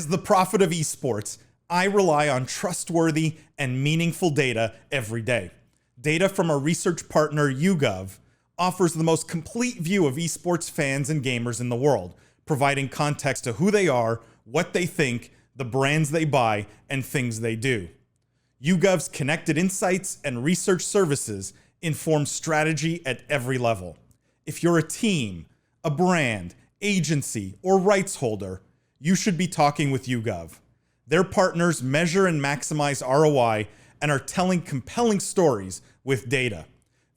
As the prophet of esports, I rely on trustworthy and meaningful data every day. Data from our research partner YouGov offers the most complete view of esports fans and gamers in the world, providing context to who they are, what they think, the brands they buy, and things they do. YouGov's connected insights and research services inform strategy at every level. If you're a team, a brand, agency, or rights holder, you should be talking with YouGov. Their partners measure and maximize ROI and are telling compelling stories with data.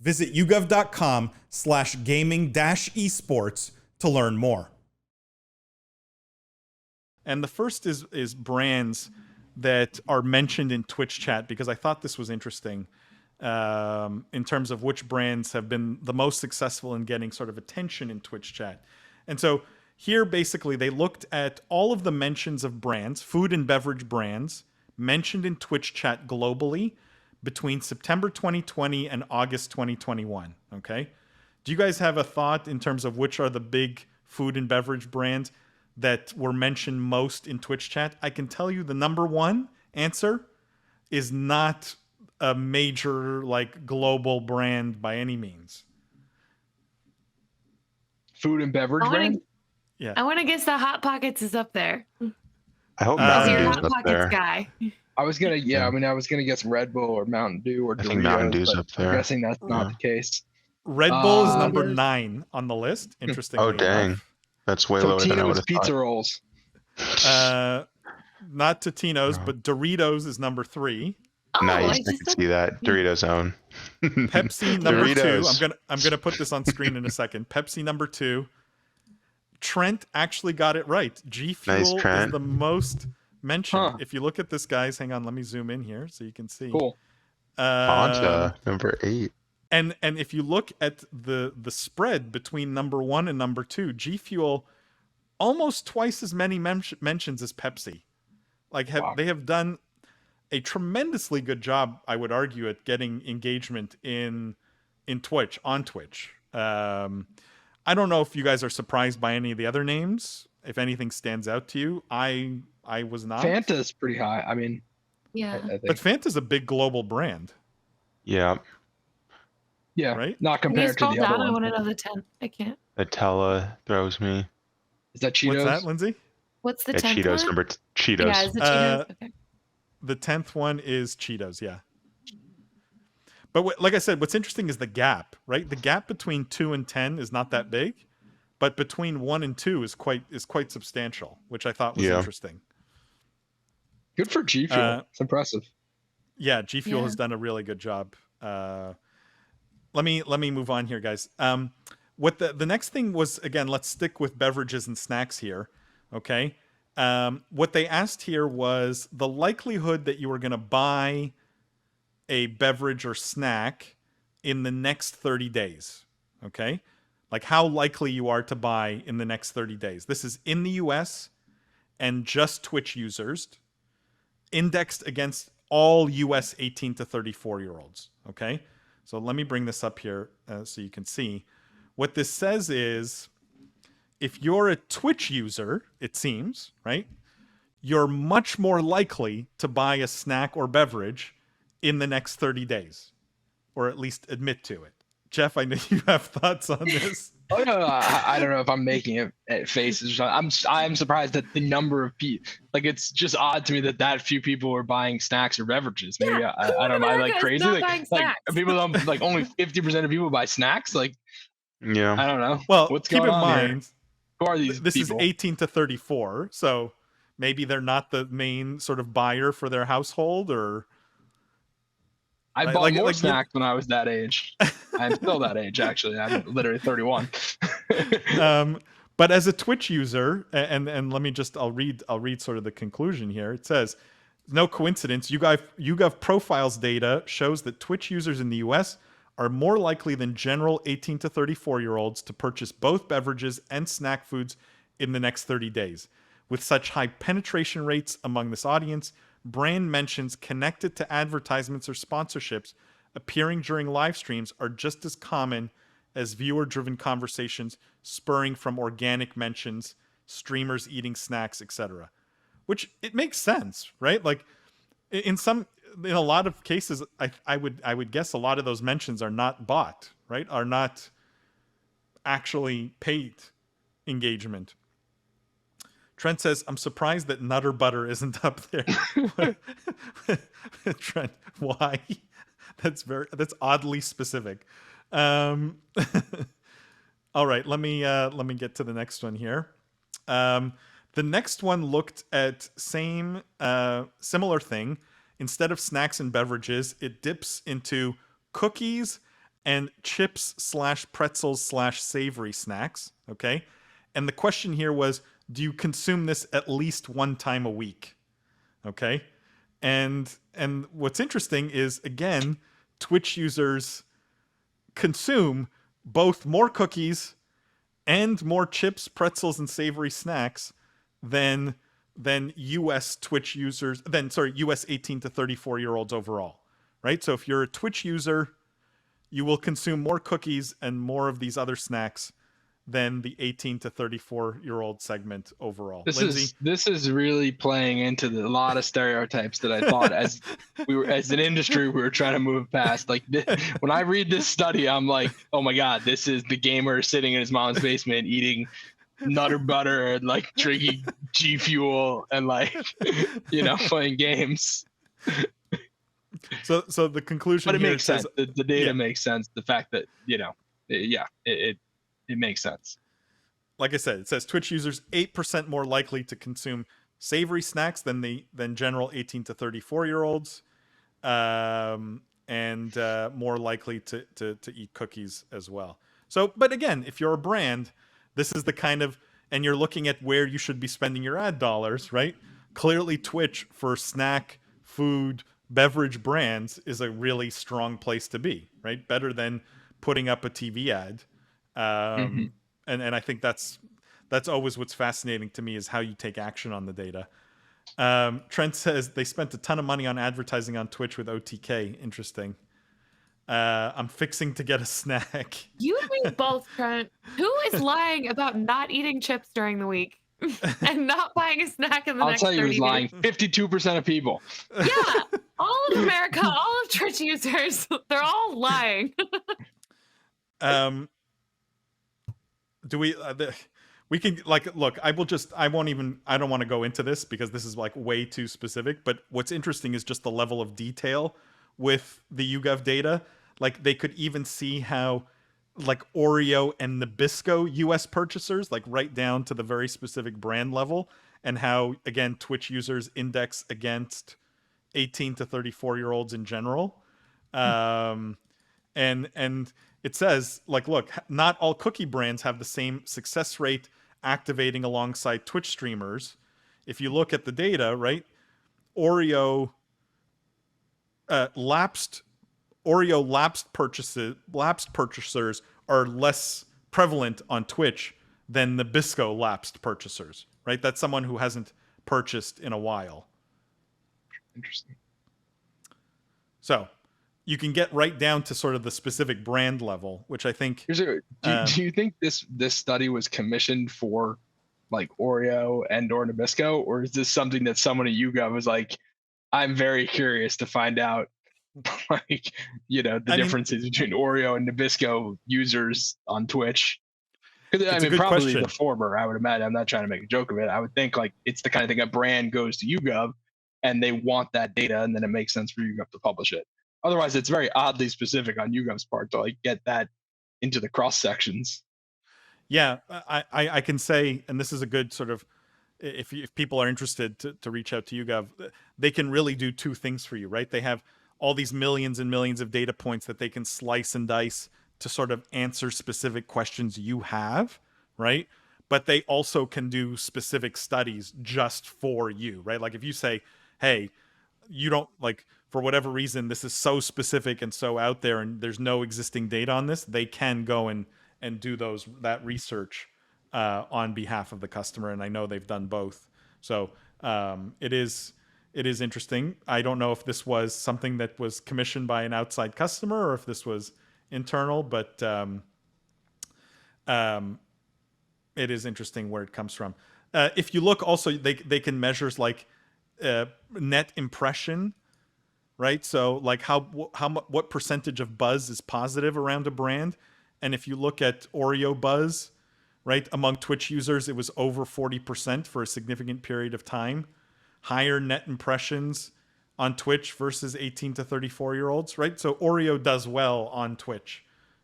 Visit yougov.com/gaming-esports to learn more. And the first is brands that are mentioned in Twitch chat, because I thought this was interesting in terms of which brands have been the most successful in getting sort of attention in Twitch chat. And so here, basically, they looked at all of the mentions of brands, food and beverage brands, mentioned in Twitch chat globally between September 2020 and August 2021, okay? Do you guys have a thought in terms of which are the big food and beverage brands that were mentioned most in Twitch chat? I can tell you the number one answer is not a major, like, global brand by any means. Food and beverage brand? Yeah. I want to guess the Hot Pockets is up there. I hope As your Mountain Dew's Hot up Pockets there. guy. I was gonna, I was gonna guess Red Bull or Mountain Dew or Doritos. I think Mountain Dew's but up there. I'm guessing that's not the case. Red Bull is number Yes. 9 on the list. Interestingly Oh, dang. enough. That's way lower than I would Totino's have pizza thought. rolls. Not Totino's, No. but Doritos is number 3. Oh, Nice. I I just can said- see that. Doritos own. Pepsi number 2. Doritos. I'm gonna put this on screen in a second. Pepsi number 2. Trent actually got it right. G Fuel Nice, is Trent. the most mentioned. Huh. If you look at this, guys, hang on, let me zoom in here so you can see. Cool. Fanta, number 8. And if you look at the spread between number 1 and number 2, G Fuel almost twice as many mentions as Pepsi. Like Wow. they have done a tremendously good job, I would argue, at getting engagement in Twitch, on Twitch. I don't know if you guys are surprised by any of the other names. If anything stands out to you, I was not. Fanta's pretty high. I mean, Yeah. I think. But Fanta's a big global brand, Yeah. Yeah, right? not Can you compared to scroll the down? other I one. want to know the 10. I can't. Nutella throws me. Is that Cheetos? What's that, Lindsay? What's the Yeah, 10th Cheetos, one? number Cheetos. Yeah, is it Cheetos? Okay. The 10th one is Cheetos, yeah. But like I said, what's interesting is the gap, right? The gap between 2 and 10 is not that big, but between 1 and 2 is quite substantial, which I thought was Yeah. interesting. Good for G Fuel. It's impressive. Yeah, G Fuel Yeah. has done a really good job. Let me move on here, guys. What the next thing was, again, let's stick with beverages and snacks here, okay? What they asked here was the likelihood that you were going to buy a beverage or snack in the next 30 days, okay? Like how likely you are to buy in the next 30 days. This is in the US and just Twitch users, indexed against all US 18 to 34-year-olds, okay? So let me bring this up here so you can see. What this says is, if you're a Twitch user, it seems, right? You're much more likely to buy a snack or beverage in the next 30 days, or at least admit to it. Jeff, I know you have thoughts on this. Oh no, I don't know if I'm making it at faces. I'm surprised at the number of people. Like it's just odd to me that few people are buying snacks or beverages. Maybe Yeah, I don't know. Am I like America is crazy? not Like, buying like snacks. people don't like only 50% of people buy snacks. Like Yeah. I don't know. Well, What's keep going in on here? mind, Who are these this people? is 18 to 34, so maybe they're not the main sort of buyer for their household, or I like- bought like- more like you- snacks when I was that age. I'm still that age actually. I'm literally 31. but as a Twitch user, and let me just I'll read sort of the conclusion here. It says, no coincidence, YouGov profiles data shows that Twitch users in the US are more likely than general 18 to 34-year-olds to purchase both beverages and snack foods in the next 30 days. With such high penetration rates among this audience, brand mentions connected to advertisements or sponsorships appearing during live streams are just as common as viewer-driven conversations spurring from organic mentions, streamers eating snacks, etc. which it makes sense, right? Like in a lot of cases, I would guess a lot of those mentions are not bot, right? Are not actually paid engagement. Trent says, I'm surprised that Nutter Butter isn't up there. Trent, why? That's oddly specific. All right, let me get to the next one here. The next one looked at similar thing. Instead of snacks and beverages, it dips into cookies and chips/pretzels/savory snacks. Okay, and the question here was, do you consume this at least one time a week? Okay, and what's interesting is, again, Twitch users consume both more cookies and more chips, pretzels, and savory snacks than US Twitch users, US 18 to 34-year-olds overall, right? So if you're a Twitch user, you will consume more cookies and more of these other snacks than the 18 to 34-year-old segment overall. This is really playing into a lot of stereotypes that I thought as an industry we were trying to move past. Like when I read this study, I'm like, oh my god, this is the gamer sitting in his mom's basement eating Nutter Butter and like drinking GFuel and like playing games. So the conclusion, but it here makes says, sense. The data makes sense. The fact that it makes sense. Like I said, it says Twitch users 8% more likely to consume savory snacks than general 18 to 34-year-olds, and more likely to eat cookies as well. So, but again, if you're a brand, this is the kind of, and you're looking at where you should be spending your ad dollars, right? Clearly, Twitch for snack, food, beverage brands is a really strong place to be, right? Better than putting up a TV ad. And I think that's always what's fascinating to me, is how you take action on the data. Trent says they spent a ton of money on advertising on Twitch with OTK. Interesting. I'm fixing to get a snack. You and me both, Trent. Who is lying about not eating chips during the week and not buying a snack in the next 30 days? I'll tell you who's lying. 52% of people. Yeah, all of America, all of Twitch users, they're all lying. Do we we can, like, look, I don't want to go into this because this is like way too specific, but what's interesting is just the level of detail with the YouGov data. Like, they could even see how, like, Oreo and Nabisco US purchasers, like right down to the very specific brand level, and how, again, Twitch users index against 18 to 34-year-olds in general. And it says, like, look, not all cookie brands have the same success rate activating alongside Twitch streamers. If you look at the data, right, Oreo lapsed purchasers are less prevalent on Twitch than Nabisco lapsed purchasers, right? That's someone who hasn't purchased in a while. Interesting. So you can get right down to sort of the specific brand level, which I think. Do you think this study was commissioned for like Oreo and or Nabisco, or is this something that someone at YouGov was like, I'm very curious to find out, like, the differences between Oreo and Nabisco users on Twitch? I mean, probably question. The former, I would imagine. I'm not trying to make a joke of it. I would think like it's the kind of thing a brand goes to YouGov and they want that data, and then it makes sense for YouGov to publish it. Otherwise, it's very oddly specific on YouGov's part to like get that into the cross sections. Yeah, I can say, and this is a good sort of, if people are interested to reach out to YouGov, they can really do two things for you, right? They have all these millions and millions of data points that they can slice and dice to sort of answer specific questions you have, right? But they also can do specific studies just for you, right? Like if you say, hey, you don't, like, for whatever reason, this is so specific and so out there and there's no existing data on this, they can go and do that research on behalf of the customer. And I know they've done both. So it is interesting. I don't know if this was something that was commissioned by an outside customer or if this was internal, but it is interesting where it comes from. If you look also, they can measures like net impression, right? So like what percentage of buzz is positive around a brand. And if you look at Oreo buzz, right, among Twitch users, it was over 40% for a significant period of time. Higher net impressions on Twitch versus 18 to 34-year-olds, right? So Oreo does well on Twitch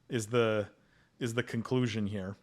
is the conclusion here.